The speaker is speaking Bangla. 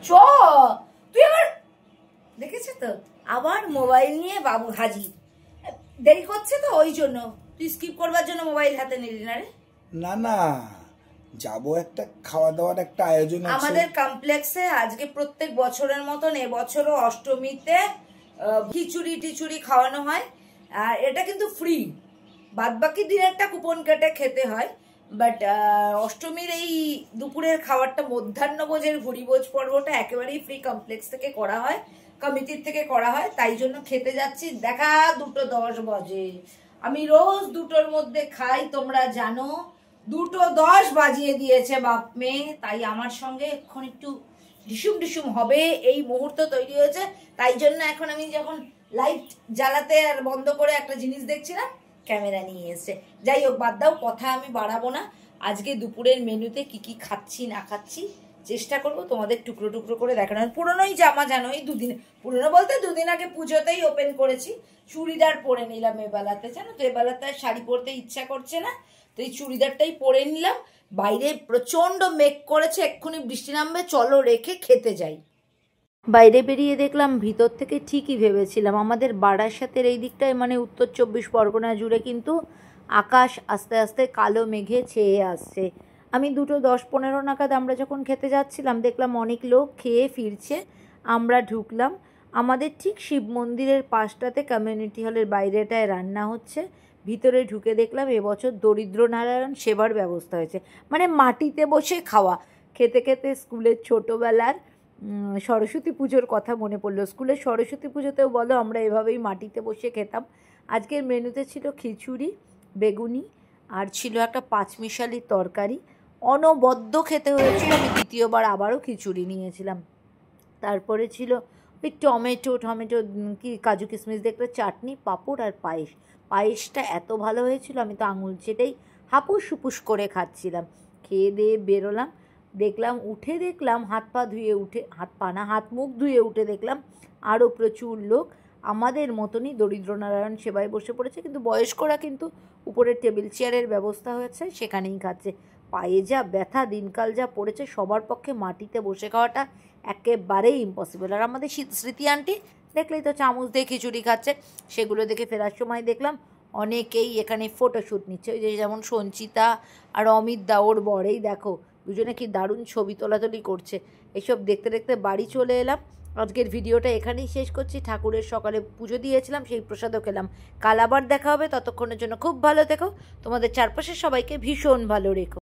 চ তুই আবার দেখেছিস তো আবার মোবাইল নিয়ে বাবু হাজির। দেরি করছে তো ওই জন্য তুই স্কিপ করবার জন্য মোবাইল হাতে নিলি না রে? না না, যাবো, একটা খাওয়া দাওয়ার একটা আয়োজন আছে আমাদের কমপ্লেক্সে। আজকে প্রত্যেক বছরের মতন এবছরও অষ্টমীতে খিচুড়ি টিচুড়ি খাওয়ানো হয়। আর এটা কিন্তু ফ্রি, বাদ বাকি দিন একটা কুপন কেটে খেতে হয়। বাট অষ্টমীর এই দুপুরের খাবারটা, মধ্যাহ্নভোজের ভুরিভোজ পর্বটা একেবারেই ফ্রি, কমপ্লেক্স থেকে করা হয়, কমিটির থেকে করা হয়। তাই জন্য খেতে যাচ্ছি। দেখা 2:10 বাজে, আমি রোজ 2টোর মধ্যে খাই, তোমরা জানো। 2:10 বাজিয়ে দিয়েছে বাপ মেয়ে। তাই আমার সঙ্গে এখন একটু ঢিসুম ঢিসুম হবে, এই মুহূর্ত তৈরি হয়েছে। তাই জন্য এখন আমি যখন লাইট জ্বালাতে আর বন্ধ করে একটা জিনিস দেখছিলাম, ক্যামেরা নিয়ে এসছে। যাই হোক, বাদ দাও, কথা আমি বাড়াবো না। আজকে দুপুরের মেনুতে কি কি খাচ্ছি না খাচ্ছি চেষ্টা করবো তোমাদের টুকরো টুকরো করে দেখানোর। পুরোনোই জামা, জানো, এই দুদিন, পুরোনো বলতে দুদিন আগে পুজোতেই ওপেন করেছি। চুড়িদার পরে নিলাম এবেলাতে, জানো তো এবেলাতে শাড়ি পরতে ইচ্ছা করছে না, তো এই চুড়িদারটাই পরে নিলাম। বাইরে প্রচন্ড মেঘ করেছে, এক্ষুনি বৃষ্টি নামবে, চলো রেখে খেতে যাই। বাইরে বেরিয়ে দেখলাম ভিতর থেকে ঠিকই ভেবেছিলাম আমাদের বারাসাতের এই দিকটায়, মানে উত্তর 24 পরগনা জুড়ে কিন্তু আকাশ আস্তে আস্তে কালো মেঘে ছেয়ে আসছে। আমি 2:10-15 নাগাদ আমরা যখন খেতে যাচ্ছিলাম দেখলাম অনেক লোক খেয়ে ফিরছে। আমরা ঢুকলাম, আমাদের ঠিক শিব মন্দিরের পাশটাতে কমিউনিটি হলের বাইরেটায় রান্না হচ্ছে। ভিতরে ঢুকে দেখলাম এবছর দরিদ্র নারায়ণ সেবার ব্যবস্থা হয়েছে, মানে মাটিতে বসে খাওয়া। খেতে খেতে স্কুলের ছোটোবেলার সরস্বতী পুজোর কথা মনে পড়লো। স্কুলের সরস্বতী পুজোতেও বলো আমরা এভাবেই মাটিতে বসে খেতাম। আজকের মেনুতে ছিল খিচুড়ি, বেগুনি, আর ছিল একটা পাঁচমিশালি তরকারি। অনবদ্য খেতে হয়েছিল, আমি দ্বিতীয়বার আবারও খিচুড়ি নিয়েছিলাম। তারপরে ছিল ওই টমেটো কি কাজু কিশমিশ দিয়ে একটা চাটনি, পাঁপড় আর পায়েস। পায়েসটা এত ভালো হয়েছিল, আমি তো আঙুল চেটেই হাপুস হুপুস করে খাচ্ছিলাম। খেয়ে দিয়ে বেরোলাম, দেখলাম হাত মুখ ধুয়ে উঠে দেখলাম আরও প্রচুর লোক আমাদের মতনই দরিদ্রনারায়ণ সেবায় বসে পড়েছে। কিন্তু বয়স্করা কিন্তু উপরে টেবিল চেয়ারের ব্যবস্থা হয়েছে, সেখানেই খাচ্ছে। পায়ে যা ব্যথা, দিনকাল যা পড়েছে, সবার পক্ষে মাটিতে বসে খাওয়াটা একেবারেই ইম্পসিবল। আর আমাদের স্মৃতি আন্টি দেখলেই তো চামচ দিয়ে খিচুড়ি খাচ্ছে। সেগুলো দেখে ফেরার সময় দেখলাম অনেকেই এখানে ফটোশ্যুট নিচ্ছে। ওই যে যেমন সঞ্চিতা আর অমিত দা, ওর বরেই দেখো, দুজনে কি দারুণ ছবি তোলাতুলি করছে। এসব দেখতে দেখতে বাড়ি চলে এলাম। আজকের ভিডিওটা এখানেই শেষ করছি। ঠাকুরের সকালে পুজো দিয়েছিলাম, সেই প্রসাদও খেলাম। কাল আবার দেখা হবে, ততক্ষণের জন্য খুব ভালো থেকো, তোমাদের চারপাশের সবাইকে ভীষণ ভালো রেখো।